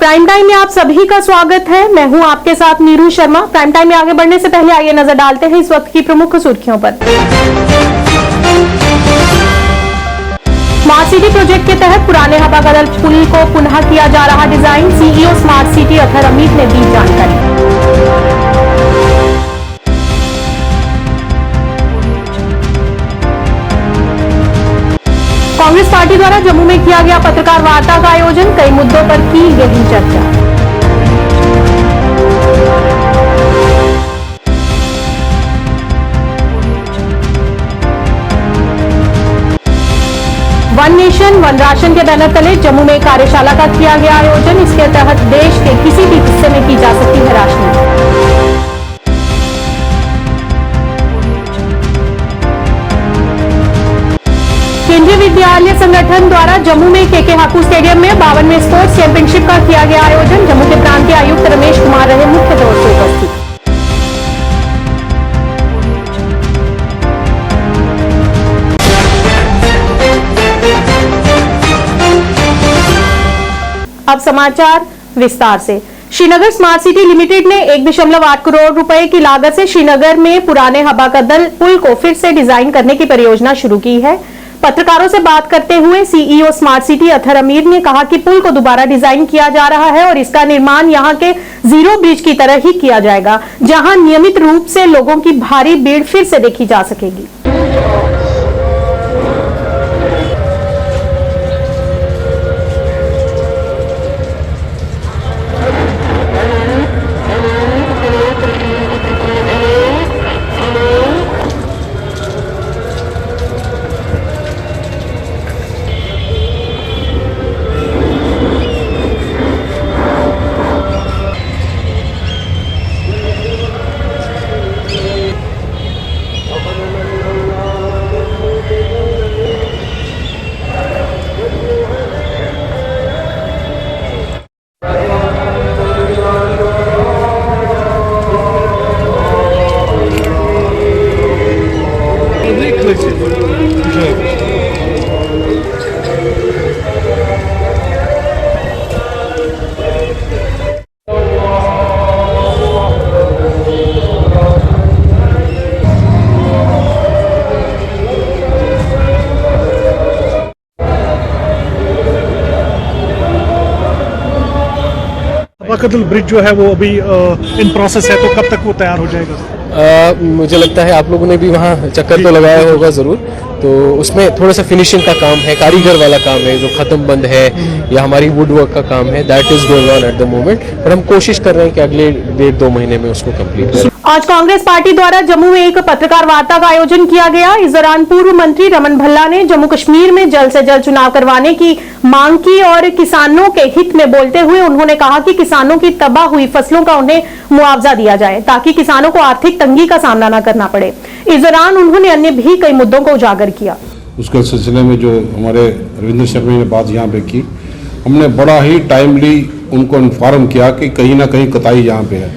Prime time में आप सभी का स्वागत है। मैं हूं आपके साथ नीरू शर्मा। प्राइम टाइम में आगे बढ़ने से पहले आइए नजर डालते हैं इस वक्त की प्रमुख सुर्खियों पर। स्मार्ट सिटी प्रोजेक्ट के तहत पुराने हवागदल पुल को पुनः किया जा रहा design. CEO smart city Athar Amir ने दी जानकारी। कांग्रेस पार्टी द्वारा जम्मू में किया गया पत्रकार वार्ता का आयोजन। कई मुद्दों पर की गई चर्चा। वन नेशन वन राशन के बैनर तले जम्मू में कार्यशाला का किया गया आयोजन। इसके तहत देश के किसी भी हिस्से में की जा सकती है राशनिंग। केंद्रीय विद्यालय संगठन द्वारा जम्मू में केके हाकू स्टेडियम में 52वें स्पोर्ट्स चैंपियनशिप का किया गया आयोजन। जम्मू के प्रांतीय आयुक्त रमेश कुमार रहे मुख्य तौर पर उपस्थित। अब समाचार विस्तार से। श्रीनगर स्मार्ट सिटी लिमिटेड ने 1.8 करोड़ रुपए की लागत से श्रीनगर में पुराने हवागदल पुल को फिर से डिजाइन करने की परियोजना शुरू की है। पत्रकारों से बात करते हुए CEO smart city Athar Amir ने कहा कि पुल को दोबारा डिजाइन किया जा रहा है और इसका निर्माण यहां के जीरो ब्रिज की तरह ही किया जाएगा, जहां नियमित रूप से लोगों की भारी भीड़ फिर से देखी जा सकेगी। हवागदल ब्रिज जो है वो अभी इन प्रोसेस है, तो कब तक वो तैयार हो जाएगा? मुझे लगता है आप लोगों ने भी वहाँ चक्कर तो लगाया होगा ज़रूर। तो उसमें थोड़ा सा फिनिशिंग का काम है, कारीगर वाला काम है, जो ख़त्म बंद है, या हमारी वुड वर्क का काम है, that is going on at the moment. पर हम कोशिश कर रहे हैं कि अगले 1.5-2 महीने में उसको कंप्लीट करें। आज कांग्रेस पार्टी द्वारा जम्मू में एक पत्रकार वार्ता का आयोजन किया गया। इस दौरान पूर्व मंत्री रमन भल्ला ने जम्मू कश्मीर में जल्द से जल्द चुनाव करवाने की मांग की और किसानों के हित में बोलते हुए उन्होंने कहा कि किसानों की तबाह हुई फसलों का उन्हें मुआवजा दिया जाए, ताकि किसानों को आर्थिक तंगी का सामना न करना पड़े। इस दौरान उन्होंने अन्य भी कई मुद्दों को उजागर किया। उसके सिलसिले में जो हमारे रविंद्र शर्मा ने बात यहाँ पे की, हमने बड़ा ही टाइमली उनको इन्फॉर्म किया कि कहीं ना कहीं कताई यहाँ पे है।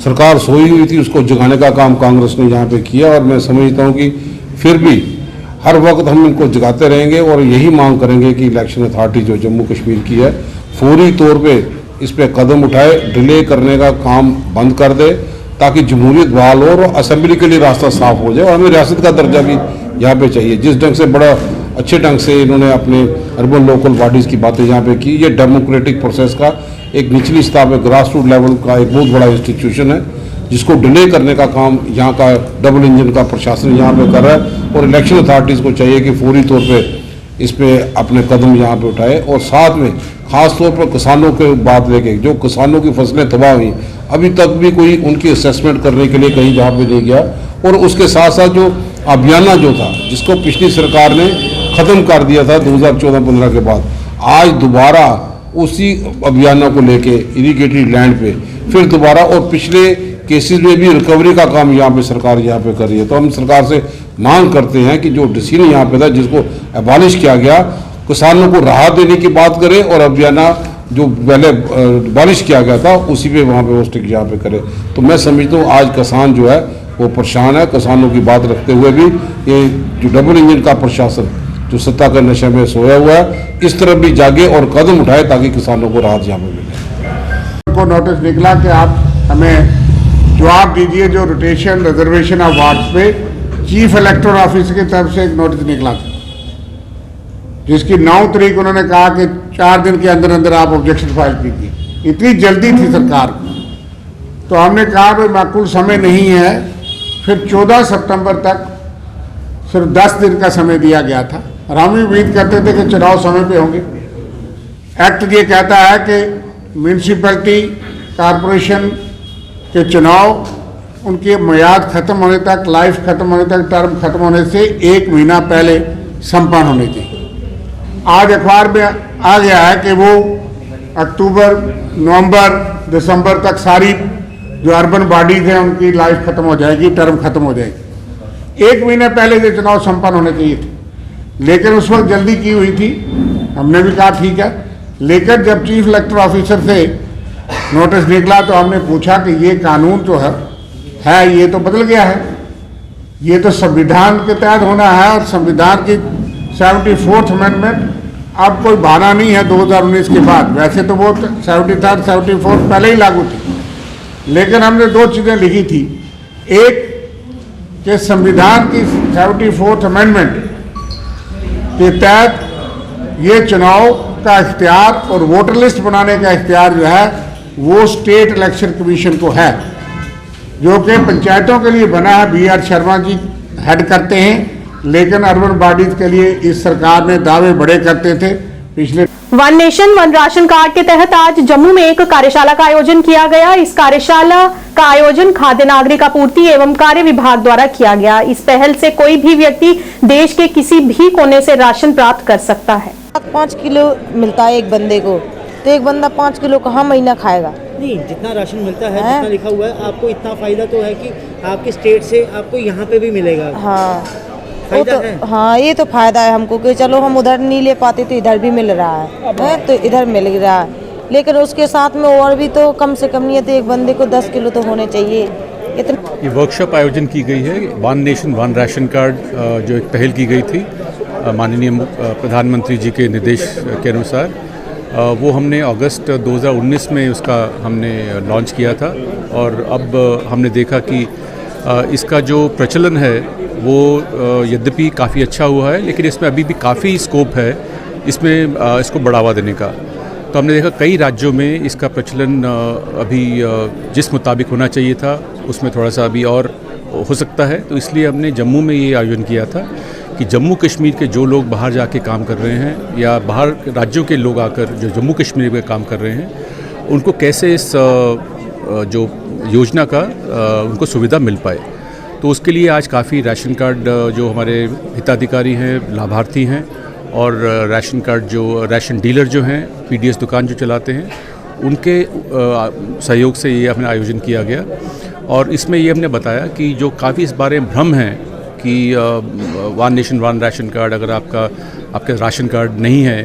सरकार सोई हुई थी, उसको जगाने का काम कांग्रेस ने यहाँ पे किया और मैं समझता हूँ कि फिर भी हर वक्त हम इनको जगाते रहेंगे और यही मांग करेंगे कि इलेक्शन अथॉरिटी जो जम्मू कश्मीर की है फौरी तौर पे इस पर कदम उठाए, डिले करने का काम बंद कर दे, ताकि जमहूरियत बहाल हो और असेंबली के लिए रास्ता साफ हो जाए। और हमें रियासत का दर्जा भी यहाँ पे चाहिए। जिस ढंग से बड़ा अच्छे ढंग से इन्होंने अपने अर्बन लोकल बॉडीज़ की बातें यहाँ पे की, ये डेमोक्रेटिक प्रोसेस का एक निचली स्तर पे ग्रास रूट लेवल का एक बहुत बड़ा इंस्टीट्यूशन है, जिसको डिले करने का काम यहाँ का डबल इंजन का प्रशासन यहाँ पे कर रहा है। और इलेक्शन अथॉरिटीज़ को चाहिए कि फौरी तौर पर इस पर अपने कदम यहाँ पे उठाए और साथ में ख़ास तौर पर किसानों के बात लेके, जो किसानों की फसलें तबाह हुई, अभी तक भी कोई उनकी असेसमेंट करने के लिए कहीं जहाँ पे नहीं गया। और उसके साथ साथ जो अभियाना जो था, जिसको पिछली सरकार ने ख़त्म कर दिया था 2014-15 के बाद, आज दोबारा उसी अभियाना को लेके इरिगेटेड लैंड पे फिर दोबारा और पिछले केसेस में भी रिकवरी का काम यहाँ पे सरकार यहाँ पे कर रही है। तो हम सरकार से मांग करते हैं कि जो डिसीजन यहाँ पे था, जिसको एबॉलिश किया गया, किसानों को राहत देने की बात करें और अभियाना जो पहले एबॉलिश किया गया था उसी पे वहाँ पे वो स्टिक यहाँ पे करे। तो मैं समझता हूँ आज किसान जो है वो परेशान है। किसानों की बात रखते हुए भी ये जो डबल इंजन का प्रशासन जो सत्ता के नशे में सोया हुआ है, इस तरफ भी जागे और कदम उठाए ताकि किसानों को राहत यहाँ पे मिले। हमको नोटिस निकला कि आप हमें जवाब दीजिए जो रोटेशन रिजर्वेशन ऑफ वार्ड्स पे चीफ इलेक्टोरल ऑफिसर की तरफ से एक नोटिस निकला था, जिसकी 9 तारीख उन्होंने कहा कि 4 दिन के अंदर अंदर आप ऑब्जेक्शन फाइल कीजिए। इतनी जल्दी थी सरकार को, तो हमने कहा भाई माकूल समय नहीं है। फिर 14 सितंबर तक सिर्फ 10 दिन का समय दिया गया था और हम भी उम्मीद करते थे कि चुनाव समय पे होंगे। एक्ट ये कहता है कि म्यूनसिपैलिटी कॉरपोरेशन के चुनाव उनकी मियाद खत्म होने तक, लाइफ खत्म होने तक, टर्म खत्म होने से 1 महीना पहले संपन्न होने चाहिए। आज अखबार में आ गया है कि वो अक्टूबर, नवंबर, दिसंबर तक सारी जो अर्बन बॉडीज हैं उनकी लाइफ खत्म हो जाएगी, टर्म खत्म हो जाएगी। 1 महीने पहले ये चुनाव संपन्न होने चाहिए थे, लेकिन उस वक्त जल्दी की हुई थी। हमने भी कहा ठीक है, लेकिन जब चीफ इलेक्टोरल ऑफिसर से नोटिस निकला तो हमने पूछा कि ये कानून जो है ये तो बदल गया है, ये तो संविधान के तहत होना है और संविधान की 74th अमेंडमेंट अब कोई बहाना नहीं है 2019 के बाद। वैसे तो वो 73rd 74th पहले ही लागू थी, लेकिन हमने 2 चीज़ें लिखी थी। एक कि संविधान की 74th अमेंडमेंट के तहत ये चुनाव का इख्तियार और वोटर लिस्ट बनाने का इख्तियार जो है वो स्टेट इलेक्शन कमीशन को है, जो कि पंचायतों के लिए बना है। BR शर्मा जी हेड करते हैं, लेकिन अर्बन बॉडीज के लिए इस सरकार ने दावे बड़े करते थे पिछले। One nation one ration card के तहत आज जम्मू में एक कार्यशाला का आयोजन किया गया। इस कार्यशाला का आयोजन खाद्य नागरिक आपूर्ति एवं कार्य विभाग द्वारा किया गया। इस पहल से कोई भी व्यक्ति देश के किसी भी कोने से राशन प्राप्त कर सकता है। 5 किलो मिलता है एक बंदे को, तो एक बंदा 5 किलो कहाँ महीना खाएगा? नहीं, जितना राशन मिलता है, जितना लिखा हुआ है, आपको इतना फायदा तो है कि आपके स्टेट से आपको यहाँ पे भी मिलेगा। हाँ, फायदा है। हाँ, ये तो फायदा है हमको कि चलो हम उधर नहीं ले पाते तो इधर भी मिल रहा है, तो इधर मिल रहा है। लेकिन उसके साथ में और भी तो कम से कम नहीं है तो एक बंदे को 10 किलो तो होने चाहिए। ये वर्कशॉप आयोजन की गई है one nation one ration card, जो एक पहल की गई थी माननीय प्रधानमंत्री जी के निर्देश के अनुसार। वो हमने अगस्त 2019 में उसका हमने लॉन्च किया था और अब हमने देखा कि इसका जो प्रचलन है वो यद्यपि काफ़ी अच्छा हुआ है, लेकिन इसमें अभी भी काफ़ी स्कोप है इसमें इसको बढ़ावा देने का। तो हमने देखा कई राज्यों में इसका प्रचलन अभी जिस मुताबिक होना चाहिए था उसमें थोड़ा सा अभी और हो सकता है। तो इसलिए हमने जम्मू में ये आयोजन किया था कि जम्मू कश्मीर के जो लोग बाहर जाके काम कर रहे हैं या बाहर राज्यों के लोग आकर जो जम्मू कश्मीर में काम कर रहे हैं उनको कैसे इस जो योजना का उनको सुविधा मिल पाए। तो उसके लिए आज काफ़ी राशन कार्ड जो हमारे हिताधिकारी हैं, लाभार्थी हैं और राशन कार्ड जो राशन डीलर जो हैं, PDS दुकान जो चलाते हैं, उनके सहयोग से ये हमने आयोजन किया गया। और इसमें ये हमने बताया कि जो काफ़ी इस बारे में भ्रम है कि one nation one ration card, अगर आपका राशन कार्ड नहीं है,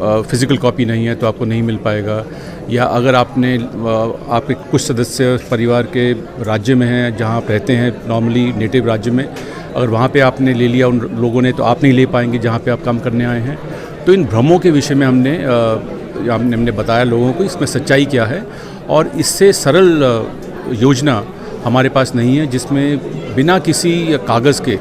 फिज़िकल कॉपी नहीं है तो आपको नहीं मिल पाएगा, या अगर आपके कुछ सदस्य परिवार के राज्य में हैं जहां आप रहते हैं नॉर्मली नेटिव राज्य में, अगर वहां पे आपने ले लिया उन लोगों ने तो आप नहीं ले पाएंगे जहां पे आप काम करने आए हैं। तो इन भ्रमों के विषय में हमने बताया लोगों को इसमें सच्चाई क्या है, और इससे सरल योजना हमारे पास नहीं है जिसमें बिना किसी कागज़ के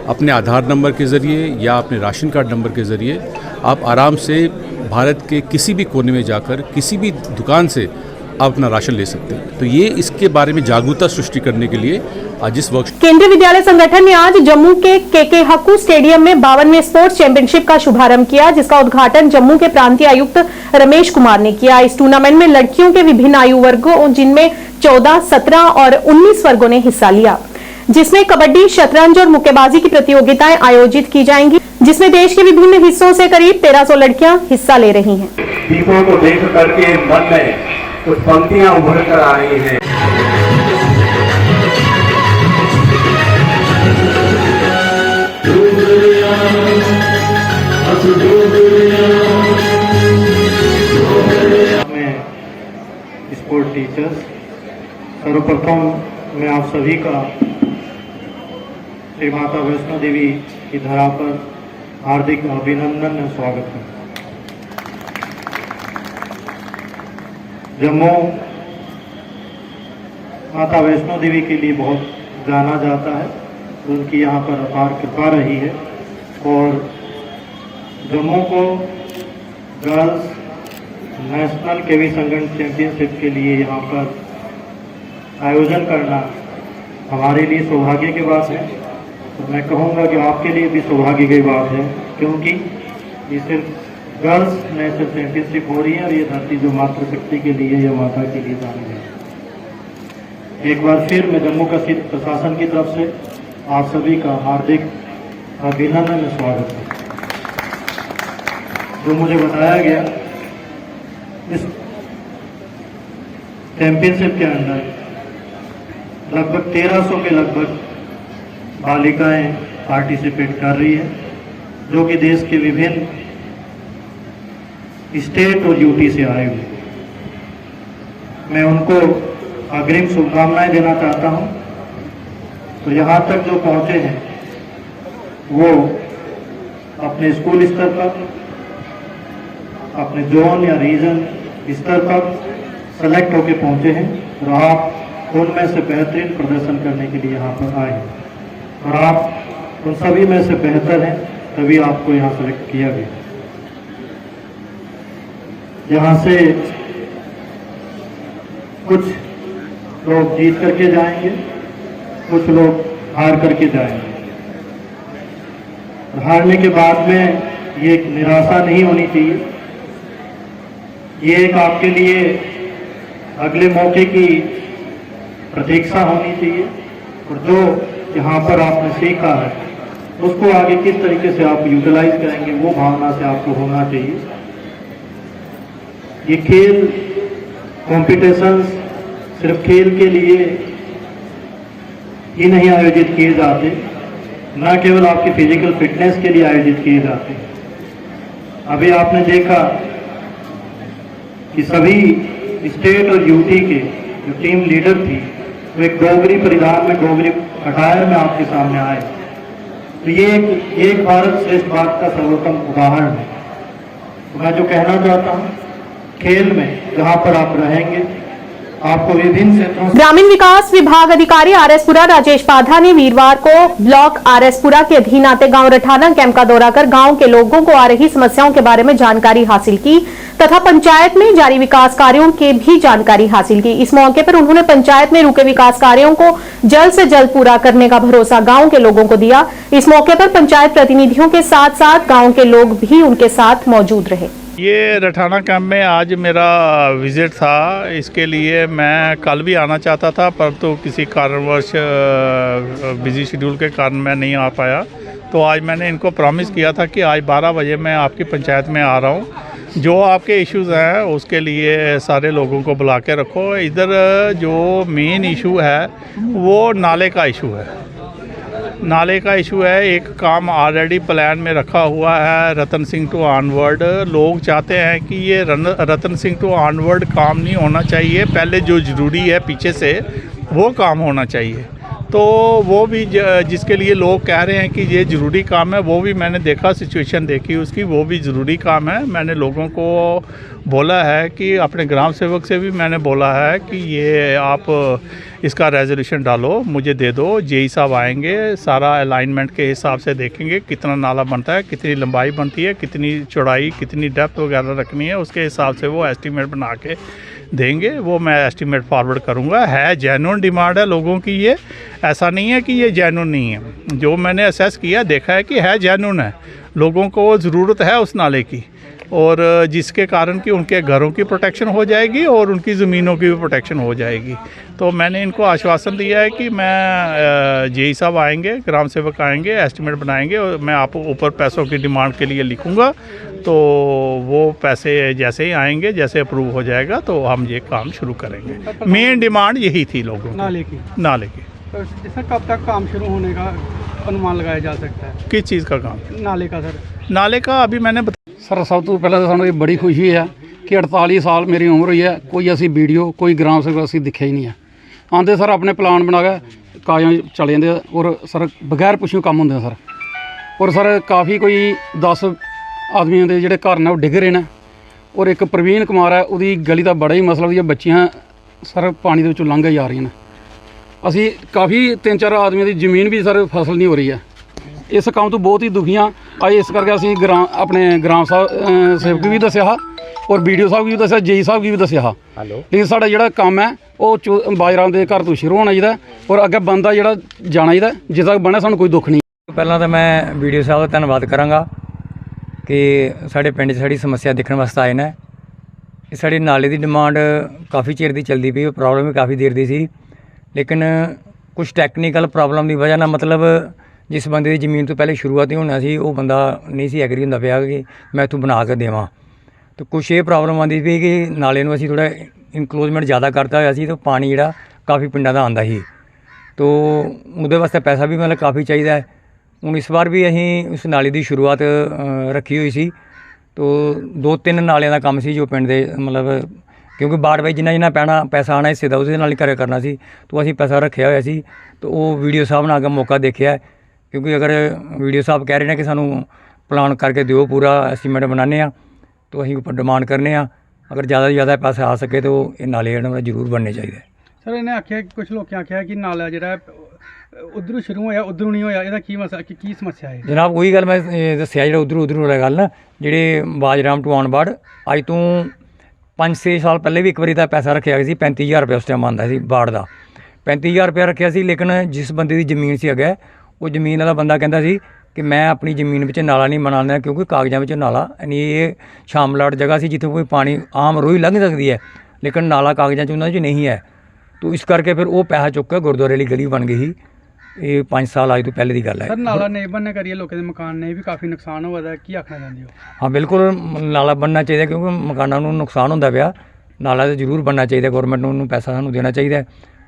अपने आधार नंबर के ज़रिए या अपने राशन कार्ड नंबर के ज़रिए आप आराम से भारत के किसी भी कोने में जाकर किसी भी दुकान से आप अपना राशन ले सकते हैं। तो ये इसके बारे में जागरूकता सृष्टि करने के लिए आज इस वर्कशॉप। केंद्रीय विद्यालय संगठन ने आज जम्मू के केके हक्कू स्टेडियम में 52वें स्पोर्ट्स चैंपियनशिप का शुभारंभ किया, जिसका उद्घाटन जम्मू के प्रांतीय आयुक्त रमेश कुमार ने किया। इस टूर्नामेंट में लड़कियों के विभिन्न आयु वर्गों जिनमें 14, 17 और 19 वर्गों ने हिस्सा लिया, जिसमें कबड्डी, शतरंज और मुक्केबाजी की प्रतियोगिताएं आयोजित की जाएंगी, जिसमें देश के विभिन्न हिस्सों से करीब 1300 लड़कियां हिस्सा ले रही हैं। दीपों को देख करके मन में कुछ पंक्तियां उभर कर आ रही हैं। स्कूल टीचर्स, सर्वप्रथम मैं आप सभी का श्री माता वैष्णो देवी की धरा पर हार्दिक अभिनंदन और स्वागत है। जम्मू माता वैष्णो देवी के लिए बहुत जाना जाता है। उनकी यहाँ पर अपार कृपा रही है और जम्मू को गर्ल्स नेशनल केवी संगठन चैंपियनशिप के लिए यहाँ पर आयोजन करना हमारे लिए सौभाग्य की बात है। तो मैं कहूँगा कि आपके लिए भी सौभाग्य की बात है, क्योंकि ये सिर्फ गर्ल्स नेशनल चैंपियनशिप हो रही है और ये धरती जो मातृशक्ति के लिए या माता के लिए जानी है। एक बार फिर मैं जम्मू कश्मीर प्रशासन की तरफ से आप सभी का हार्दिक अभिनंदन स्वागत है। जो मुझे बताया गया, इस चैंपियनशिप के अंदर लगभग 1300 के लगभग बालिकाएं पार्टिसिपेट कर रही है, जो कि देश के विभिन्न स्टेट और यूटी से आए हुए। मैं उनको अग्रिम शुभकामनाएं देना चाहता हूं। तो यहाँ तक जो पहुंचे हैं वो अपने स्कूल स्तर पर, अपने जोन या रीजन स्तर पर सेलेक्ट होकर पहुंचे हैं और आप उनमें से बेहतरीन प्रदर्शन करने के लिए यहाँ पर आए हैं और आप उन सभी में से बेहतर हैं, तभी आपको यहाँ सेलेक्ट किया गया। यहाँ से कुछ लोग जीत करके जाएंगे, कुछ लोग हार करके जाएंगे। हारने के बाद में ये एक निराशा नहीं होनी चाहिए। ये एक आपके लिए अगले मौके की प्रतीक्षा होनी चाहिए और जो यहाँ पर आपने सीखा है उसको आगे किस तरीके से आप यूटिलाइज करेंगे, वो भावना से आपको होना चाहिए। ये खेल कॉम्पिटिशन्स सिर्फ खेल के लिए ही नहीं आयोजित किए जाते, न केवल आपकी फिजिकल फिटनेस के लिए आयोजित किए जाते। अभी आपने देखा कि सभी स्टेट और यूटी के जो टीम लीडर थी वो एक डोगरी परिधान में, डोगरी अटायर में आपके सामने आए। तो ये एक भारत श्रेष्ठ भारत का सर्वोत्तम उदाहरण है। तो मैं जो कहना चाहता हूँ, खेल में जहाँ पर आप रहेंगे आपको विभिन्न क्षेत्रों से। ग्रामीण विकास विभाग अधिकारी आरएसपुरा राजेश पाधा ने वीरवार को ब्लॉक आरएसपुरा के अधीन आते गांव रठाना कैंप का दौरा कर गांव के लोगों को आ रही समस्याओं के बारे में जानकारी हासिल की तथा पंचायत में जारी विकास कार्यों की भी जानकारी हासिल की। इस मौके पर उन्होंने पंचायत में रुके विकास कार्यों को जल्द से जल्द पूरा करने का भरोसा गांव के लोगों को दिया। इस मौके पर पंचायत प्रतिनिधियों के साथ साथ गांव के लोग भी उनके साथ मौजूद रहे। ये रठाना कैंप में आज मेरा विज़िट था। इसके लिए मैं कल भी आना चाहता था, परंतु किसी कारणवश बिजी शेड्यूल के कारण मैं नहीं आ पाया। तो आज मैंने इनको प्रॉमिस किया था कि आज 12 बजे मैं आपकी पंचायत में आ रहा हूँ। जो आपके इश्यूज़ हैं उसके लिए सारे लोगों को बुला के रखो। इधर जो मेन इशू है वो नाले का इशू है। नाले का इशू है। एक काम ऑलरेडी प्लान में रखा हुआ है, रतन सिंह टू ऑनवर्ड। लोग चाहते हैं कि ये रतन सिंह टू ऑनवर्ड काम नहीं होना चाहिए, पहले जो ज़रूरी है पीछे से वो काम होना चाहिए। तो वो भी जिसके लिए लोग कह रहे हैं कि ये ज़रूरी काम है, वो भी मैंने देखा, सिचुएशन देखी उसकी, वो भी ज़रूरी काम है। मैंने लोगों को बोला है कि अपने ग्राम सेवक से भी मैंने बोला है कि ये आप इसका रेजोल्यूशन डालो, मुझे दे दो। जेई साहब आएंगे, सारा अलाइनमेंट के हिसाब से देखेंगे कितना नाला बनता है, कितनी लंबाई बनती है, कितनी चौड़ाई, कितनी डेप्थ वगैरह रखनी है, उसके हिसाब से वो एस्टीमेट बना के देंगे। वो मैं एस्टीमेट फॉरवर्ड करूंगा। है जेन्युइन डिमांड है लोगों की, ये ऐसा नहीं है कि ये जेन्युइन नहीं है। जो मैंने असेस किया, देखा है कि है जेन्युइन है, लोगों को ज़रूरत है उस नाले की, और जिसके कारण कि उनके घरों की प्रोटेक्शन हो जाएगी और उनकी ज़मीनों की भी प्रोटेक्शन हो जाएगी। तो मैंने इनको आश्वासन दिया है कि मैं जेई साहब आएंगे, ग्राम सेवक आएंगे, एस्टीमेट बनाएंगे और मैं आपको ऊपर पैसों की डिमांड के लिए लिखूंगा। तो वो पैसे जैसे ही आएंगे, जैसे अप्रूव हो जाएगा तो हम ये काम शुरू करेंगे। मेन डिमांड यही थी लोगों की, नाले की। तो सर कब तक काम शुरू होने का अनुमान लगाया जा सकता है? किस चीज़ का काम? नाले का सर। नाले का अभी मैंने सर सब तो पहले तो सानू बड़ी खुशी है कि 48 साल मेरी उम्र हुई है, कोई ऐसी वीडियो, कोई ग्राम सेवक असी दिखे ही नहीं है। आंदे सर अपने प्लान बना के कागज चले जाते और सर बगैर पुछियों काम होंगे सर। और सर काफ़ी कोई 10 आदमियों के जोड़े घर ने वो डिग रहे हैं। और एक प्रवीण कुमार है, उसकी गली का बड़ा ही मसला, उसकी बच्चियाँ सर पानी के लंघ जा रही हैं। ਅਸੀਂ ਕਾਫੀ 3-4 ਆਦਮੀਆਂ ਦੀ ਜ਼ਮੀਨ ਵੀ ਸਰ ਫਸਲ ਨਹੀਂ ਹੋ ਰਹੀ ਹੈ। ਇਸ ਕੰਮ ਤੋਂ ਬਹੁਤ ਹੀ ਦੁਖੀ ਹਾਂ। ਅੱਜ ਇਸ ਕਰਕੇ ਅਸੀਂ ਆਪਣੇ ਗ੍ਰਾਮ ਸਾਹਿਬ ਸੇਵਕ ਵੀ ਦੱਸਿਆ ਔਰ BDO ਸਾਹਿਬ ਵੀ ਦੱਸਿਆ, JE ਸਾਹਿਬ ਵੀ ਦੱਸਿਆ ਲੇਕਿਨ ਸਾਡਾ ਜਿਹੜਾ ਕੰਮ ਹੈ ਉਹ ਬਾਜਰਾ ਦੇ ਘਰ ਤੋਂ ਸ਼ੁਰੂ ਹੋਣਾ ਚਾਹੀਦਾ ਔਰ ਅੱਗੇ ਬੰਦਾ ਜਿਹੜਾ ਜਾਣਾ ਚਾਹੀਦਾ, ਜਿਸ ਤੱਕ ਬਣਿਆ ਸਾਨੂੰ ਕੋਈ ਦੁੱਖ ਨਹੀਂ। ਪਹਿਲਾਂ ਤਾਂ ਮੈਂ BDO ਸਾਹਿਬ ਦਾ ਧੰਨਵਾਦ ਕਰਾਂਗਾ ਕਿ ਸਾਡੇ ਪਿੰਡ 'ਚ ਸਾਡੀ ਸਮੱਸਿਆ ਦੇਖਣ ਵਾਸਤੇ ਆਏ ਨੇ। ਇਹ ਸਾਡੀ ਨਾਲੇ ਦੀ ਡਿਮਾਂਡ ਕਾਫੀ ਚਿਰ ਦੀ ਚੱਲਦੀ ਪਈ, ਪ੍ਰੋਬਲਮ ਵੀ ਕਾਫੀ ਦੇਰ ਦੀ ਸੀ, ਲੇਕਿਨ ਕੁਝ ਟੈਕਨੀਕਲ ਪ੍ਰੋਬਲਮ ਦੀ ਵਜ੍ਹਾ ਨਾਲ ਮਤਲਬ ਜਿਸ ਬੰਦੇ ਦੀ ਜ਼ਮੀਨ ਤੋਂ ਪਹਿਲੇ ਸ਼ੁਰੂਆਤੀ ਹੋਣਾ ਸੀ ਉਹ ਬੰਦਾ ਨਹੀਂ ਸੀ ਐਗਰੀ ਹੁੰਦਾ ਪਿਆ ਕਿ ਮੈਂ ਇੱਥੋਂ ਬਣਾ ਕੇ ਦੇਵਾਂ। ਅਤੇ ਕੁਛ ਇਹ ਪ੍ਰੋਬਲਮ ਆਉਂਦੀ ਪਈ ਕਿ ਨਾਲੇ ਨੂੰ ਅਸੀਂ ਥੋੜ੍ਹਾ ਇਨਕਲੋਜਮੈਂਟ ਜ਼ਿਆਦਾ ਕਰਤਾ ਹੋਇਆ ਸੀ, ਤਾਂ ਪਾਣੀ ਜਿਹੜਾ ਕਾਫੀ ਪਿੰਡਾਂ ਦਾ ਆਉਂਦਾ ਸੀ, ਤਾਂ ਉਹਦੇ ਵਾਸਤੇ ਪੈਸਾ ਵੀ ਮਤਲਬ ਕਾਫੀ ਚਾਹੀਦਾ ਹੈ। ਹੁਣ ਇਸ ਵਾਰ ਵੀ ਅਸੀਂ ਉਸ ਨਾਲੇ ਦੀ ਸ਼ੁਰੂਆਤ ਰੱਖੀ ਹੋਈ ਸੀ, ਤਾਂ 2-3 ਨਾਲਿਆਂ ਦਾ ਕੰਮ ਸੀ ਜੋ ਪਿੰਡ ਦੇ ਮਤਲਬ ਕਿਉਂਕਿ ਬਾੜ ਵਿੱਚ ਜਿੰਨਾ ਪੈਸਾ ਆਉਣਾ ਹਿੱਸੇ ਦਾ ਉਹਦੇ ਨਾਲ ਹੀ ਕਰਨਾ ਸੀ, ਤਾਂ ਅਸੀਂ ਪੈਸਾ ਰੱਖਿਆ ਹੋਇਆ ਸੀ। ਤਾਂ ਉਹ BDO ਸਾਹਿਬ ਨੇ ਅੱਗੇ ਮੌਕਾ ਦੇਖਿਆ, ਕਿਉਂਕਿ ਅਗਰ BDO ਸਾਹਿਬ ਕਹਿ ਰਹੇ ਨੇ ਕਿ ਸਾਨੂੰ ਪਲਾਨ ਕਰਕੇ ਦਿਓ, ਪੂਰਾ ਐਸਟੀਮੇਟ ਬਣਾਉਂਦੇ ਹਾਂ, ਤਾਂ ਅਸੀਂ ਉੱਪਰ ਡਿਮਾਂਡ ਕਰਨੇ ਆ, ਅਗਰ ਜ਼ਿਆਦਾ ਤੋਂ ਜ਼ਿਆਦਾ ਪੈਸਾ ਆ ਸਕੇ ਤਾਂ ਇਹ ਨਾਲੇ ਜਿਹੜਾ ਜ਼ਰੂਰ ਬਣਨੇ ਚਾਹੀਦੇ। ਸਰ ਇਹਨੇ ਆਖਿਆ ਕੁਝ ਲੋਕਾਂ ਆਖਿਆ ਕਿ ਨਾਲਾ ਜਿਹੜਾ ਉਧਰੋਂ ਸ਼ੁਰੂ ਹੋਇਆ ਉਧਰੋਂ ਨਹੀਂ ਹੋਇਆ, ਇਹਦਾ ਕੀ ਸਮੱਸਿਆ ਹੈ? ਜਨਾਬ ਉਹੀ ਗੱਲ ਮੈਂ ਦੱਸਿਆ, ਜਿਹੜਾ ਉਧਰੋਂ ਵਾਲਾ ਗੱਲ ਨਾ, ਜਿਹੜੇ ਬਾਜਰਾਮ ਟੂ ਆਨਬਾੜ ਅੱਜ ਤੋਂ 5-6 ਸਾਲ ਪਹਿਲੇ ਵੀ ਇੱਕ ਵਾਰੀ ਦਾ ਪੈਸਾ ਰੱਖਿਆ ਗਿਆ ਸੀ, 35,000 ਰੁਪਏ ਉਸ ਟਾਈਮ ਆਉਂਦਾ ਸੀ ਬਾੜ ਦਾ, 35,000 ਰੁਪਇਆ ਰੱਖਿਆ ਸੀ। ਲੇਕਿਨ ਜਿਸ ਬੰਦੇ ਦੀ ਜ਼ਮੀਨ ਸੀ ਅੱਗੇ, ਉਹ ਜ਼ਮੀਨ ਵਾਲਾ ਬੰਦਾ ਕਹਿੰਦਾ ਸੀ ਕਿ ਮੈਂ ਆਪਣੀ ਜ਼ਮੀਨ ਵਿੱਚ ਨਾਲਾ ਨਹੀਂ ਬਣਾਉਣਾ, ਕਿਉਂਕਿ ਕਾਗਜ਼ਾਂ ਵਿੱਚ ਨਾਲਾ ਯਾਨੀ ਇਹ ਸ਼ਾਮਲਾਟ ਜਗ੍ਹਾ ਸੀ ਜਿੱਥੇ ਕੋਈ ਪਾਣੀ ਆਮ ਰੋਜ਼ ਲੰਘ ਸਕਦੀ ਹੈ, ਲੇਕਿਨ ਨਾਲਾ ਕਾਗਜ਼ਾਂ 'ਚ ਉਹਨਾਂ 'ਚ ਨਹੀਂ ਹੈ। ਤਾਂ ਇਸ ਕਰਕੇ ਫਿਰ ਉਹ ਪੈਸਾ ਚੁੱਕ ਕੇ ਗੁਰਦੁਆਰੇ ਲਈ ਗਲੀ ਬਣ ਗਈ ਸੀ। ਇਹ 5 ਸਾਲ ਅੱਜ ਤੋਂ ਪਹਿਲੇ ਦੀ ਗੱਲ ਹੈ। ਸਰ ਨਾਲਾ ਨਹੀਂ ਬਣਨੇ ਕਰੀਏ ਲੋਕਾਂ ਦੇ ਮਕਾਨ ਨੇ ਵੀ ਕਾਫੀ ਨੁਕਸਾਨ ਹੋਇਆ ਦਾ, ਕੀ ਆਖਣਾ ਚਾਹੁੰਦੇ ਹੋ? ਹਾਂ ਬਿਲਕੁਲ ਨਾਲਾ ਬਣਨਾ ਚਾਹੀਦਾ, ਕਿਉਂਕਿ ਮਕਾਨਾਂ ਨੂੰ ਨੁਕਸਾਨ ਹੁੰਦਾ ਪਿਆ, ਨਾਲਾ ਤਾਂ ਜ਼ਰੂਰ ਬਣਨਾ ਚਾਹੀਦਾ। ਗੌਰਮੈਂਟ ਨੂੰ ਉਹਨੂੰ ਪੈਸਾ ਸਾਨੂੰ ਦੇਣਾ ਚਾਹੀਦਾ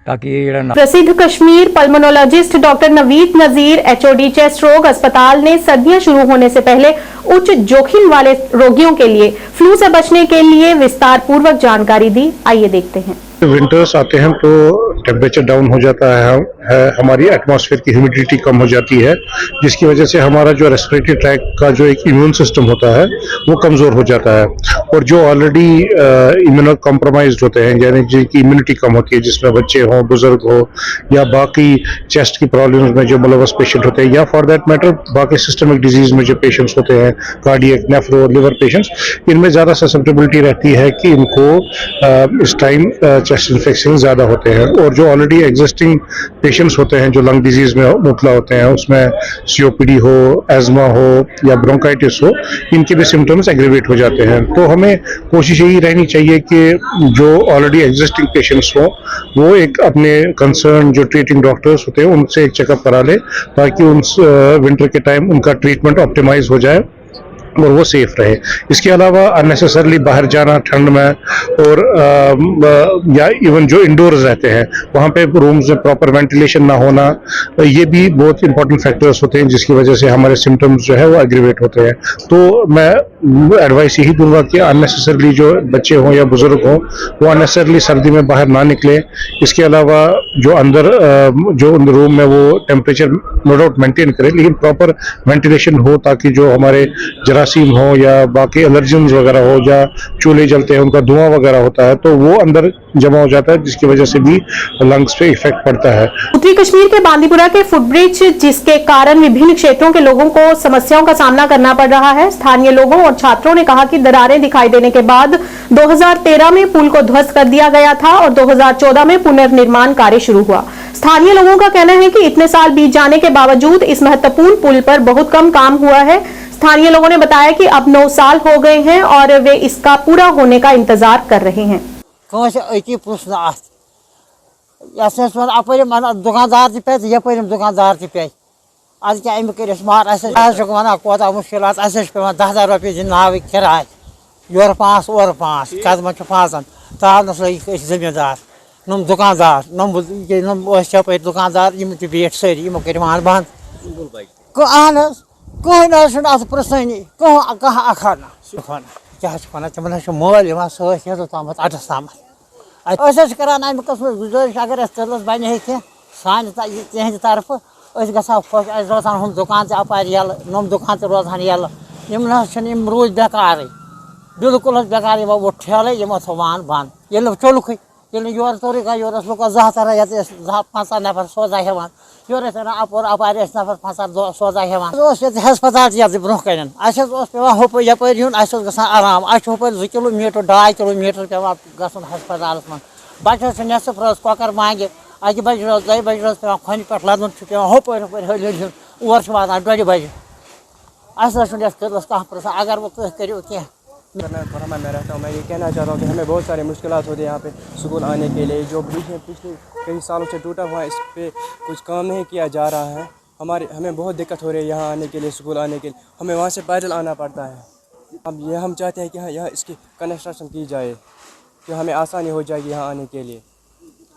ताकि ये प्रसिद्ध कश्मीर पल्मोनोलॉजिस्ट डॉक्टर नवीद नजीर HOD चेस्ट रोग अस्पताल ने सर्दियां शुरू होने से पहले उच्च जोखिम वाले रोगियों के लिए फ्लू से बचने के लिए विस्तार पूर्वक जानकारी दी। आइए देखते हैं। विंटर्स आते हैं तो टेम्परेचर डाउन हो जाता है हमारी एटमॉस्फेयर की ह्यूमिडिटी कम हो जाती है, जिसकी वजह से हमारा जो रेस्पिरेटरी ट्रैक का जो एक इम्यून सिस्टम होता है वो कमज़ोर हो जाता है, और जो ऑलरेडी इम्यूनो कॉम्प्रोमाइज्ड होते हैं यानी जिनकी इम्यूनिटी कम होती है, जिसमें बच्चे हों, बुजुर्ग हो या बाकी चेस्ट की प्रॉब्लम्स में जो मुलवस पेशेंट होते हैं, या फॉर दैट मैटर बाकी सिस्टमिक डिजीज में जो पेशेंट्स होते हैं, कार्डियक, नेफ्रो, लिवर पेशेंट्स, इनमें ज़्यादा ससेप्टेबिलिटी रहती है कि इनको इस टाइम चेस्ट इन्फेक्शन ज़्यादा होते हैं। और जो ऑलरेडी एग्जिस्टिंग पेशेंट्स होते हैं जो लंग डिजीज में मुबतला होते हैं, उसमें COPD हो, एज़मा हो या ब्रोंकाइटिस हो, इनके भी सिम्टम्स एग्रीवेट हो जाते हैं। तो हमें कोशिश यही रहनी चाहिए कि जो ऑलरेडी एग्जिस्टिंग पेशेंट्स हो वो एक अपने कंसर्न जो ट्रीटिंग डॉक्टर्स होते हैं उनसे एक चेकअप करा ले, ताकि उन विंटर के टाइम उनका ट्रीटमेंट ऑप्टिमाइज हो जाए और वो सेफ रहे। इसके अलावा अननेसेसरली बाहर जाना ठंड में और या इवन जो इंडोर्स रहते हैं वहाँ पे रूम्स में प्रॉपर वेंटिलेशन ना होना, ये भी बहुत इंपॉर्टेंट फैक्टर्स होते हैं जिसकी वजह से हमारे सिम्टम्स जो है वो एग्रीवेट होते हैं। तो मैं एडवाइस यही दूंगा कि अननेसेसरली जो बच्चे हों या बुजुर्ग हों वो अननेसेसरली सर्दी में बाहर ना निकले। इसके अलावा जो अंदर जो रूम में वो टेम्परेचर नो डाउट मेंटेन करें, लेकिन प्रॉपर वेंटिलेशन हो, ताकि जो हमारे जरासीम हो या बाकी एलर्जेंस वगैरह हो या चूल्हे जलते हैं उनका धुआं वगैरह होता है तो वो अंदर जमा हो जाता है, जिसकी वजह से भी लंग्स पे इफेक्ट पड़ता है। उत्तरी कश्मीर के बांदीपुरा के फुटब्रिज जिसके कारण विभिन्न क्षेत्रों के लोगों को समस्याओं का सामना करना पड़ रहा है। स्थानीय लोगों और छात्रों ने कहा कि दरारें दिखाई देने के बाद 2013 में पुल को ध्वस्त कर दिया गया था और 2014 में पुनर्निर्माण कार्य शुरू हुआ। स्थानीय लोगों का कहना है कि इतने साल बीत जाने के बावजूद इस महत्वपूर्ण पुल पर बहुत कम काम हुआ है। स्थानीय लोगों ने बताया कि अब 9 साल हो गए हैं और वे इसका पूरा होने का इंतजार कर रहे हैं। दुकानदार पे दुकानदार पे आज क्या मार वन कोता मुश्किल 10,000 रुपये दिन किराए योर 5 और 5 कदम 5 ताल जमींदार नम दुकानदार नम दुकानदार बेट सारी कर मान बंद अहन कह प्रसनी कह अखाना क्या तमन मोल तम अटस तम करान अमे कस्म गुजारिश अगर तिलस बन सान तिहद तरफ ग खुश रोजान हम दुकान अपार यल नम दुकान रोजान यल रूज बेकार बिल्कुल बेकार वो ठेल थो वान बंद ये चलुक ये योर तोरी का योर लोग 15 नफर सोजा हेवान योर अपोर अपार नफर 15 सोजा हेवान हस्पताल ब्रोह कन पे हुप यपर हूँ ग आराम हुप 2 किलोमीटर 2.5 किलोमीटर पे गन हस्पताल मन बच्चस नेसफ रोज कौकर मांगे 1 बजे रोज 2 बजे रोज पे खोन पे लदन पे हुप हल और वातान 2 बजे कह अगर वो करो क्या मैं खुरमा में रहता हूँ। मैं ये कहना चाहता हूँ कि हमें बहुत सारे मुश्किलात होती है यहाँ पे स्कूल आने के लिए। जो ब्रिज है पिछले कई सालों से टूटा हुआ है, इस पर कुछ काम नहीं किया जा रहा है। हमें बहुत दिक्कत हो रही है यहाँ आने के लिए, स्कूल आने के लिए। हमें वहाँ से पैदल आना पड़ता है। अब हम चाहते हैं कि यहाँ इसकी कंस्ट्रक्शन की जाए कि हमें आसानी हो जाएगी यहाँ आने के लिए।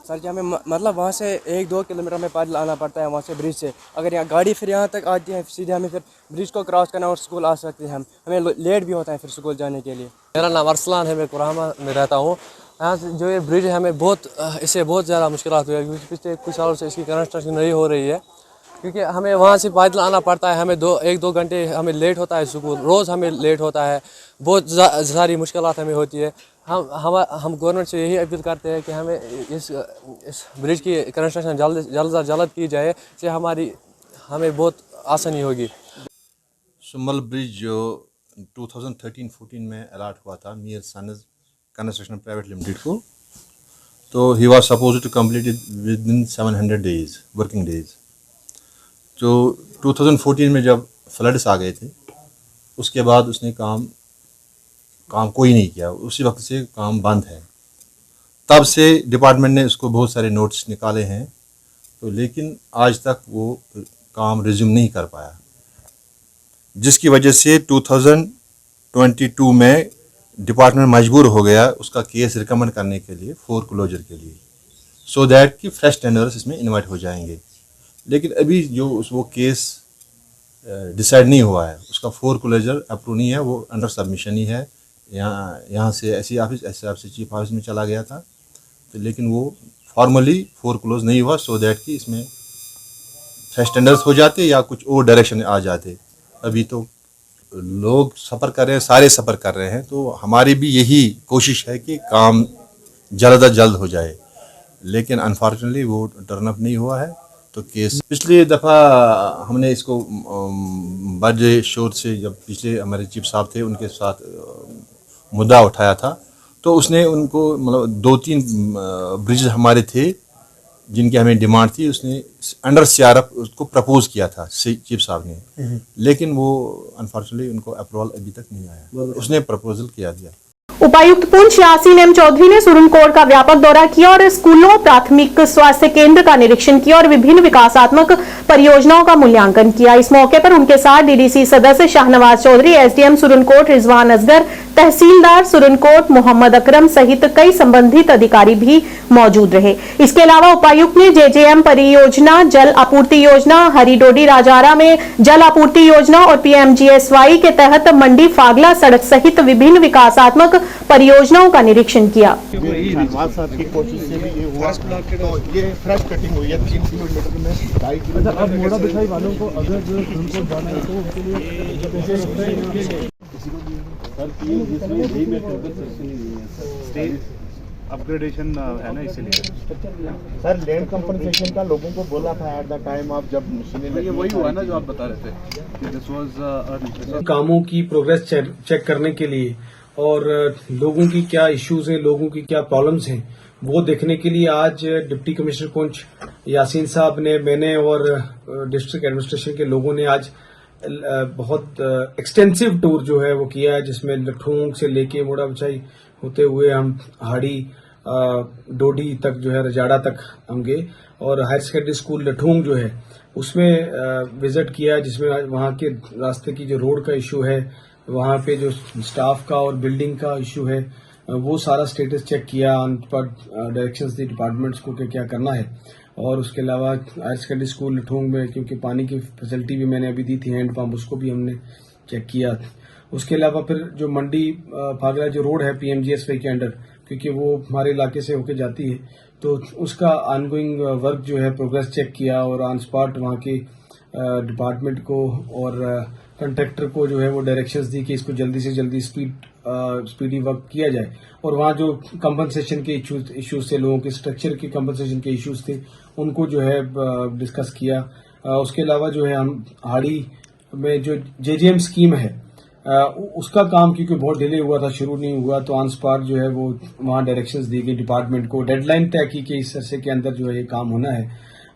सर जी हमें मतलब वहाँ से 1-2 किलोमीटर हमें पैदल आना पड़ता है वहाँ से ब्रिज से। अगर यहाँ गाड़ी फिर यहाँ तक आती है सीधे हमें फिर ब्रिज को क्रॉस करना और स्कूल आ सकते हैं। हमें लेट भी होता है फिर स्कूल जाने के लिए। मेरा नाम अरसलान है, मैं कुरामा में रहता हूँ। यहाँ से जो ये ब्रिज है हमें इससे बहुत ज़्यादा मुश्किलात हुई है क्योंकि पिछले कुछ सालों से इसकी कंस्ट्रक्शन नहीं हो रही है। क्योंकि हमें वहाँ से पैदल आना पड़ता है, हमें 1-2 घंटे हमें लेट होता है स्कूल, रोज़ हमें लेट होता है। बहुत सारी मुश्किलात हमें होती है। हम गवर्नमेंट से यही अपील करते हैं कि हमें इस ब्रिज की कंस्ट्रक्शन जल्द की जाए, इससे हमें बहुत आसानी होगी। सुमल ब्रिज जो 2013-14 में अलॉट हुआ था Mir sons construction private limited को, तो he was supposed to complete it within 700 days working days. जो 2014 में जब फ्लड्स आ गए थे उसके बाद उसने काम कोई नहीं किया, उसी वक्त से काम बंद है। तब से डिपार्टमेंट ने उसको बहुत सारे नोटिस निकाले हैं, तो लेकिन आज तक वो काम रिज्यूम नहीं कर पाया, जिसकी वजह से 2022 में डिपार्टमेंट मजबूर हो गया उसका केस रिकमेंड करने के लिए फोर क्लोजर के लिए, सो दैट कि फ्रेश टेंडर्स इसमें इन्वाइट हो जाएंगे। लेकिन अभी जो वो केस डिसाइड नहीं हुआ है, उसका फोर क्लोजर अप्रूव नहीं है, वो अंडर सबमिशन ही है। यहाँ से ऐसी ऑफिस चीफ ऑफिस में चला गया था, तो लेकिन वो फॉर्मली फोर क्लोज नहीं हुआ, सो दैट कि इसमें फ्रेश टेंडर्स हो जाते या कुछ और डायरेक्शन आ जाते। अभी तो लोग सफ़र कर रहे हैं, सारे सफ़र कर रहे हैं, तो हमारी भी यही कोशिश है कि काम जल्द अज जल्द हो जाए, लेकिन अनफॉर्चुनेटली वो टर्न अप नहीं हुआ है। तो केस पिछली दफ़ा हमने इसको बड़े शोर से, जब पिछले हमारे चीफ साहब थे उनके साथ मुद्दा उठाया था, तो उसने उनको मतलब 2-3 ब्रिज हमारे थे जिनकी हमें डिमांड थी, उसने अंडर CRF उसको प्रपोज किया था चीफ साहब ने, लेकिन वो अनफॉर्चुनेटली उनको अप्रूवल अभी तक नहीं आया। उसने प्रपोजल किया दिया। उपायुक्त पुंछ यासीन एम चौधरी ने सुरनकोट का व्यापक दौरा किया और स्कूलों, प्राथमिक स्वास्थ्य केंद्र का निरीक्षण किया और विभिन्न विकासात्मक परियोजनाओं का मूल्यांकन किया। इस मौके पर उनके साथ DDC सदस्य शाहनवाज चौधरी, SDM सुरनकोट रिजवान असगर, तहसीलदार सुरनकोट मोहम्मद अकरम सहित कई संबंधित अधिकारी भी मौजूद रहे। इसके अलावा उपायुक्त ने JJM परियोजना, जल आपूर्ति योजना, हरिडोडी राजारा में जल आपूर्ति योजना और PMGSY के तहत मंडी फागला सड़क सहित विभिन्न विकासात्मक परियोजनाओं का निरीक्षण किया। शाहनवाज साहब की कोशिश से भी ये हुआ, तो ये फ्रेश कटिंग हुई है 3 किलोमीटर में 2.5 किलोमीटर। अब मोड़ा बिछाई वालों को अगर जो उनको जाना है तो उनके लिए स्टेज अपग्रेडेशन है ना, इसीलिए सर लैंड कंपनसेशन का लोगों को बोला था एट द टाइम आप जब मशीनें ये वही हुआ ना जो आप बता रहे थे। दिस वाज कामों की प्रोग्रेस चेक करने के लिए और लोगों की क्या इश्यूज हैं, लोगों की क्या प्रॉब्लम्स हैं, वो देखने के लिए आज डिप्टी कमिश्नर पुंछ यासीन साहब ने, मैंने और डिस्ट्रिक्ट एडमिनिस्ट्रेशन के लोगों ने आज बहुत एक्सटेंसिव टूर जो है वो किया है, जिसमें लठूंग से लेके मोड़ा बिछाई होते हुए हम हाड़ी डोडी तक जो है रजाड़ा तक हम गए और हायर सेकेंडरी स्कूल लठूंग जो है उसमें विजिट किया, जिसमें वहाँ के रास्ते की जो रोड का इशू है, वहाँ पे जो स्टाफ का और बिल्डिंग का इशू है, वो सारा स्टेटस चेक किया, ऑन डायरेक्शंस दी डिपार्टमेंट्स को क्या करना है। और उसके अलावा हायर सेकेंडरी स्कूल लठूंग में क्योंकि पानी की फैसिलिटी भी मैंने अभी दी थी, हैंड पंप, उसको भी हमने चेक किया। उसके अलावा फिर जो मंडी फागला जो रोड है PMGSY के अंडर, क्योंकि वो हमारे इलाके से होके जाती है, तो उसका ऑनगोइंग वर्क जो है प्रोग्रेस चेक किया और ऑन स्पॉट वहाँ के डिपार्टमेंट को और कंट्रैक्टर को जो है वो डायरेक्शंस दी कि इसको जल्दी से जल्दी स्पीडी वर्क किया जाए। और वहाँ जो कंपनसेशन के इश्यूज थे, लोगों के स्ट्रक्चर के कंपनसेशन के इश्यूज थे, उनको जो है डिस्कस किया। उसके अलावा जो है हम हाड़ी में जो JJM स्कीम है उसका काम क्योंकि बहुत डिले हुआ था, शुरू नहीं हुआ, तो ऑन स्पॉट जो है वो वहाँ डायरेक्शंस दी गई डिपार्टमेंट को, डेडलाइन तय की कि इस अरसे के अंदर जो है ये काम होना है।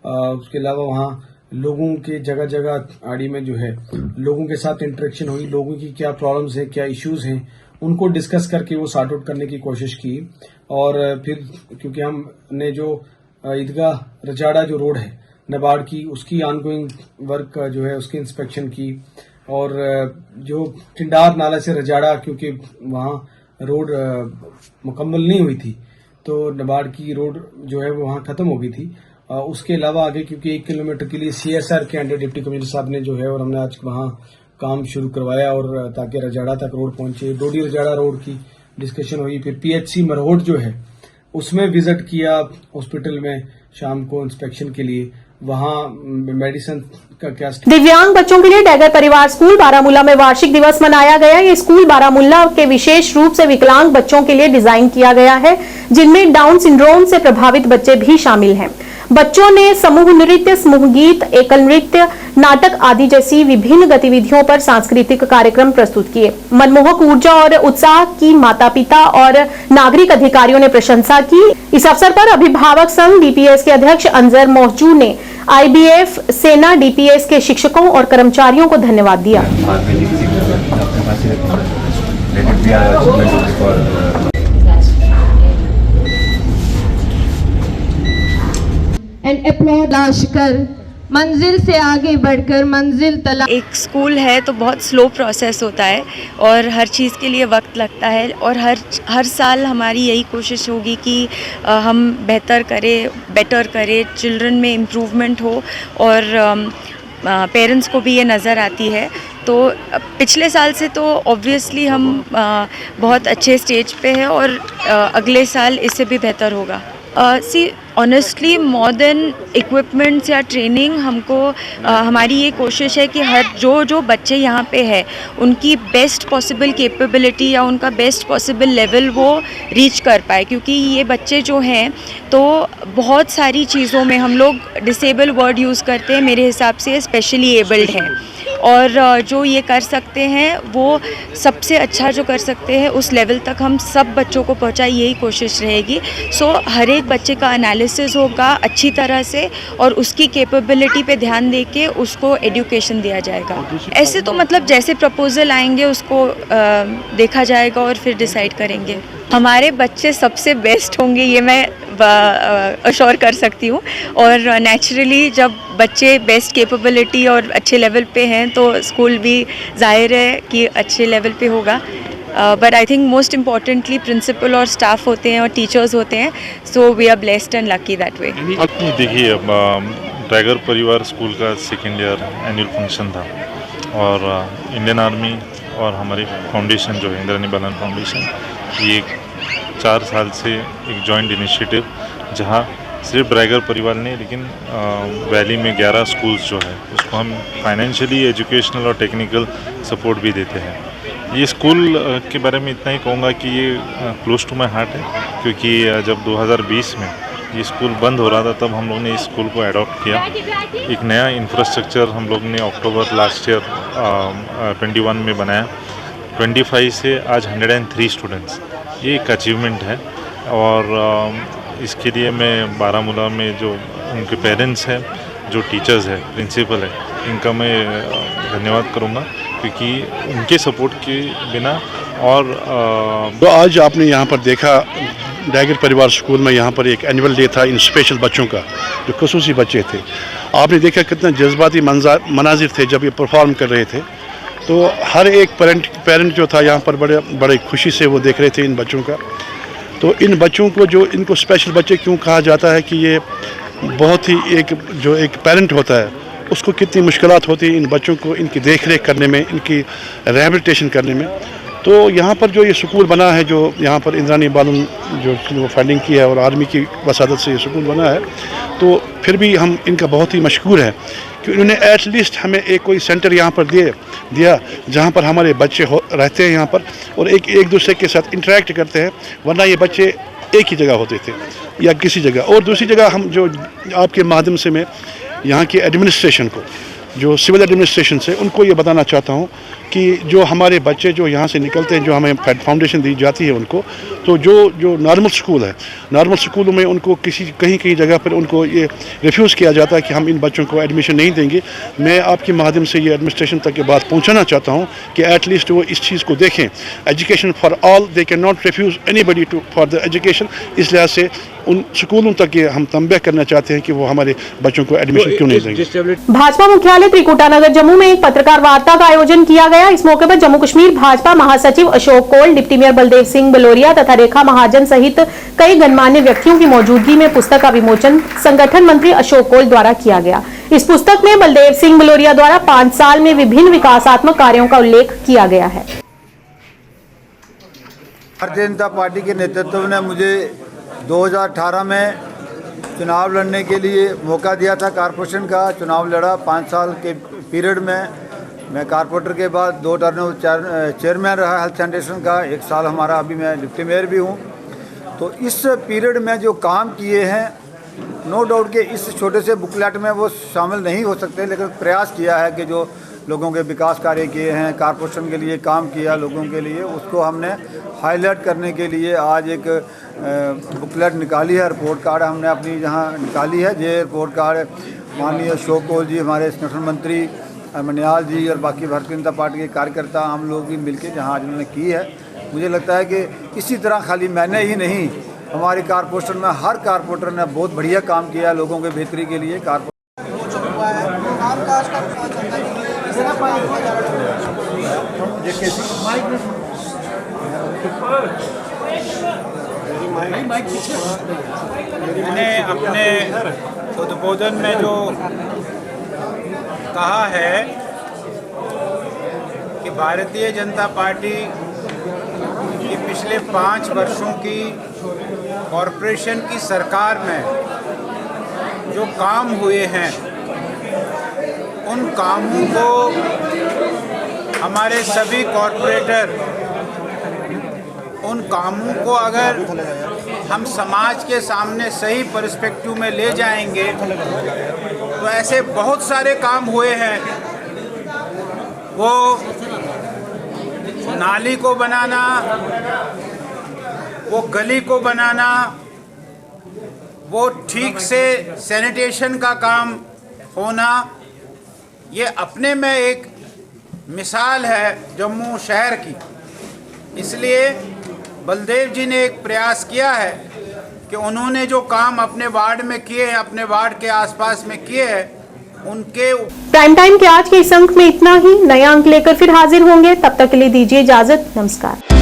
उसके अलावा वहाँ लोगों के जगह जगह आड़ी में जो है लोगों के साथ इंटरेक्शन हुई, लोगों की क्या प्रॉब्लम्स हैं, क्या इश्यूज हैं, उनको डिस्कस करके वो सॉर्ट आउट करने की कोशिश की। और फिर क्योंकि हमने जो ईदगाह रजाड़ा जो रोड है नबार्ड की, उसकी ऑनगोइंग वर्क जो है उसकी इंस्पेक्शन की। और जो टिंडार नाला से रजाड़ा, क्योंकि वहाँ रोड मुकम्मल नहीं हुई थी तो नबार्ड की रोड जो है वो वहाँ ख़त्म हो गई थी। उसके अलावा आगे क्योंकि 1 किलोमीटर के लिए CSR के अंडर डिप्टी कमिश्नर साहब ने जो है और हमने आज वहाँ काम शुरू करवाया, और ताकि रजाड़ा तक रोड पहुंचे। डोडी रजाड़ा रोड की डिस्कशन हुई। फिर PHC मरहोट जो है उसमें विजिट किया हॉस्पिटल में शाम को इंस्पेक्शन के लिए, वहाँ मेडिसिन का क्या। दिव्यांग बच्चों के लिए डैगर परिवार स्कूल बारामूला में वार्षिक दिवस मनाया गया। ये स्कूल बारामूला के विशेष रूप से विकलांग बच्चों के लिए डिजाइन किया गया है, जिनमें डाउन सिंड्रोम से प्रभावित बच्चे भी शामिल हैं। बच्चों ने समूह नृत्य, समूह गीत, एकल नृत्य, नाटक आदि जैसी विभिन्न गतिविधियों पर सांस्कृतिक कार्यक्रम प्रस्तुत किए। मनमोहक ऊर्जा और उत्साह की माता पिता और नागरिक अधिकारियों ने प्रशंसा की। इस अवसर पर अभिभावक संघ DPS के अध्यक्ष अंजर मोहजू ने IBF सेना DPS के शिक्षकों और कर्मचारियों को धन्यवाद दिया। एंड अपलॉज कर मंजिल से आगे बढ़कर मंजिल तला। एक स्कूल है तो बहुत स्लो प्रोसेस होता है और हर चीज़ के लिए वक्त लगता है, और हर साल हमारी यही कोशिश होगी कि हम बेटर करें, चिल्ड्रन में इम्प्रूवमेंट हो, और पेरेंट्स को भी ये नज़र आती है। तो पिछले साल से तो ऑब्वियसली हम बहुत अच्छे स्टेज पे हैं, और अगले साल इससे भी बेहतर होगा। See honestly more than equipments या ट्रेनिंग, हमको हमारी ये कोशिश है कि हर जो बच्चे यहाँ पे है उनकी बेस्ट पॉसिबल कैपेबिलिटी या उनका बेस्ट पॉसिबल लेवल वो रीच कर पाए, क्योंकि ये बच्चे जो हैं तो बहुत सारी चीज़ों में हम लोग डिसेबल वर्ड यूज़ करते हैं, मेरे हिसाब से स्पेशली एबल्ड हैं, और जो ये कर सकते हैं वो सबसे अच्छा जो कर सकते हैं उस लेवल तक हम सब बच्चों को पहुँचाए, यही कोशिश रहेगी। सो हर एक बच्चे का एनालिसिस होगा अच्छी तरह से, और उसकी कैपेबिलिटी पे ध्यान देके उसको एजुकेशन दिया जाएगा। ऐसे तो मतलब जैसे प्रपोजल आएंगे उसको देखा जाएगा और फिर डिसाइड करेंगे। हमारे बच्चे सबसे बेस्ट होंगे, ये मैं अश्योर कर सकती हूँ, और नेचुरली जब बच्चे बेस्ट कैपेबिलिटी और अच्छे लेवल पे हैं तो स्कूल भी जाहिर है कि अच्छे लेवल पे होगा। But I think most importantly principal और स्टाफ होते हैं और टीचर्स होते हैं, so we are blessed and lucky that way. देखिए, टाइगर परिवार स्कूल का 2nd ईयर एनुअल फंक्शन था, और इंडियन आर्मी और हमारी फाउंडेशन जो है इंद्रानी बालन फाउंडेशन, ये 4 साल से एक जॉइंट इनिशिएटिव, जहाँ सिर्फ ड्रैगर परिवार ने, लेकिन वैली में 11 स्कूल्स जो है उसको हम फाइनेंशियली, एजुकेशनल और टेक्निकल सपोर्ट भी देते हैं। ये स्कूल के बारे में इतना ही कहूँगा कि ये क्लोज टू माई हार्ट है, क्योंकि जब 2020 में ये स्कूल बंद हो रहा था तब हम लोग ने इस स्कूल को अडॉप्ट किया। एक नया इंफ्रास्ट्रक्चर हम लोग ने अक्टूबर लास्ट ईयर 21 में बनाया। 25 से आज 103 स्टूडेंट्स, ये एक अचीवमेंट है, और इसके लिए मैं बारामूला में जो उनके पेरेंट्स हैं, जो टीचर्स हैं, प्रिंसिपल है, इनका मैं धन्यवाद करूँगा, क्योंकि उनके सपोर्ट के बिना। और तो आज आपने यहाँ पर देखा टाइगर परिवार स्कूल में, यहाँ पर एक एनुअल डे था इन स्पेशल बच्चों का, जो खसूसी बच्चे थे। आपने देखा कितना जज्बाती मनाजिर थे जब ये परफॉर्म कर रहे थे। तो हर एक पेरेंट जो था यहाँ पर बड़े खुशी से वो देख रहे थे इन बच्चों का। तो इन बच्चों को, जो इनको स्पेशल बच्चे क्यों कहा जाता है, कि ये बहुत ही एक पेरेंट होता है उसको कितनी मुश्किलात होती है इन बच्चों को, इनकी देख रेख करने में, इनकी रिहेबिलिटेशन करने में। तो यहाँ पर जो ये स्कूल बना है, जो यहाँ पर इंद्रानी बालन जो फंडिंग की है और आर्मी की वसादत से ये स्कूल बना है, तो फिर भी हम इनका बहुत ही मशकूर है कि उन्होंने एटलीस्ट हमें एक कोई सेंटर यहाँ पर दिया जहाँ पर हमारे बच्चे रहते हैं यहाँ पर और एक दूसरे के साथ इंटरेक्ट करते हैं, वरना ये बच्चे एक ही जगह होते थे या किसी जगह। और दूसरी जगह हम जो आपके माध्यम से मैं यहाँ के एडमिनिस्ट्रेशन को, जो सिविल एडमिनिस्ट्रेशन से, उनको ये बताना चाहता हूँ कि जो हमारे बच्चे जो यहाँ से निकलते हैं, जो हमें फाउंडेशन दी जाती है उनको, तो जो नॉर्मल स्कूल है, नॉर्मल स्कूलों में उनको कहीं जगह पर उनको ये रिफ्यूज़ किया जाता है कि हम इन बच्चों को एडमिशन नहीं देंगे। मैं आपके माध्यम से ये एडमिनिस्ट्रेशन तक ये बात पहुँचाना चाहता हूँ कि एटलीस्ट वो इस चीज़ को देखें। Education for all, they can not refuse anybody to for the education. इस लिहाज से उन स्कूलों तक ये हम तंबीह करना चाहते हैं कि वो हमारे बच्चों को एडमिशन क्यों नहीं देंगे। भाजपा मुख्यालय त्रिकुटा नगर जम्मू में एक पत्रकार वार्ता का आयोजन किया गया। इस मौके पर जम्मू कश्मीर भाजपा महासचिव अशोक कौल, डिप्टी मेयर बलदेव सिंह बलोरिया तथा रेखा महाजन सहित कई गणमान्य व्यक्तियों की मौजूदगी में पुस्तक का विमोचन संगठन मंत्री अशोक कौल द्वारा किया गया। इस पुस्तक में बलदेव सिंह बलोरिया द्वारा 5 साल में विभिन्न विकासात्मक कार्यों का उल्लेख किया गया है। भारतीय जनता पार्टी के नेतृत्व ने मुझे 2018 में चुनाव लड़ने के लिए मौका दिया था। कारपोरेशन का चुनाव लड़ा। 5 साल के पीरियड में मैं कारपोरेटर के बाद 2 टर्म चेयरमैन रहा हेल्थ सैनिटेशन का। 1 साल हमारा, अभी मैं डिप्टी मेयर भी हूँ। तो इस पीरियड में जो काम किए हैं, नो डाउट कि इस छोटे से बुकलेट में वो शामिल नहीं हो सकते, लेकिन प्रयास किया है कि जो लोगों के विकास कार्य किए हैं, कारपोरेशन के लिए काम किया लोगों के लिए, उसको हमने हाईलाइट करने के लिए आज एक बुकलेट निकाली है। रिपोर्ट कार्ड हमने अपनी जहाँ निकाली है। ये रिपोर्ट कार्ड माननीय अशोक कौल जी, हमारे संगठन मंत्री मनियाल जी और बाकी भारतीय जनता पार्टी के कार्यकर्ता, हम लोग भी मिलकर जहाँ आज उन्होंने की है। मुझे लगता है कि इसी तरह खाली मैंने ही नहीं, हमारी कारपोरेशन में हर कारपोरेटर ने बहुत बढ़िया काम किया है लोगों के बेहतरी के लिए। मैंने अपने उद्बोधन में जो कहा है कि भारतीय जनता पार्टी की पिछले 5 वर्षों की कॉरपोरेशन की सरकार में जो काम हुए हैं, उन कामों को हमारे सभी कॉरपोरेटर, उन कामों को अगर हम समाज के सामने सही पर्सपेक्टिव में ले जाएंगे तो ऐसे बहुत सारे काम हुए हैं। वो नाली को बनाना, वो गली को बनाना, वो ठीक से सैनिटेशन का काम होना, ये अपने में एक मिसाल है जम्मू शहर की। इसलिए बलदेव जी ने एक प्रयास किया है कि उन्होंने जो काम अपने वार्ड में किए हैं, अपने वार्ड के आसपास में किए हैं, उनके प्राइम टाइम के आज के इस अंक में इतना ही। नया अंक लेकर फिर हाजिर होंगे, तब तक के लिए दीजिए इजाजत। नमस्कार।